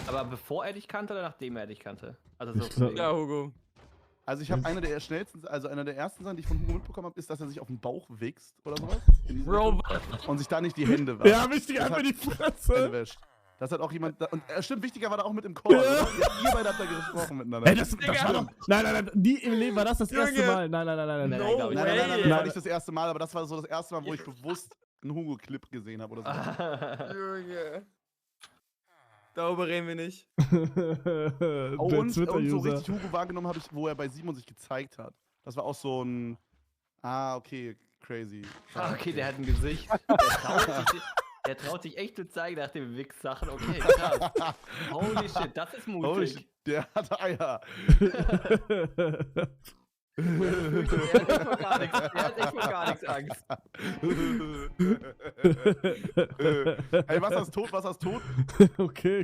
Aber bevor er dich kannte oder nachdem er dich kannte? Also Ich so glaub- von Ja, wegen- Hugo. Also ich habe einer der schnellsten, also einer der ersten Sachen, die ich von Hugo mitbekommen habe, ist, dass er sich auf den Bauch wichst oder sowas. In diese Bro, Richtung. Und sich da nicht die Hände wascht. Ja, wichtig, Das einfach hat- die Hände Fresse. wäscht. Das hat auch jemand. Und stimmt, wichtiger war da auch mit im Call. Ja. Oder? Ihr beide habt da gesprochen miteinander. Ey, das war doch. Nein, nie im Leben war das das erste Junge. Mal. Nein. Nein, No glaub ich Nein, das way. war nicht das erste Mal, aber das war so das erste Mal, wo ich bewusst einen Hugo-Clip gesehen habe oder so. Junge. Darüber reden wir nicht. Oh, Der und so Twitter-User. richtig Hugo wahrgenommen habe ich, wo er bei Simon sich gezeigt hat. Das war auch so ein. Ah, okay, crazy. Ah, okay, der hat ein Gesicht. Der traut sich echt zu zeigen nach den Wix-Sachen. Okay, krass. Holy shit, das ist mutig. Holy shit, der hatte Eier. Der hat echt vor gar nichts Angst. Ey, was ist tot? Okay,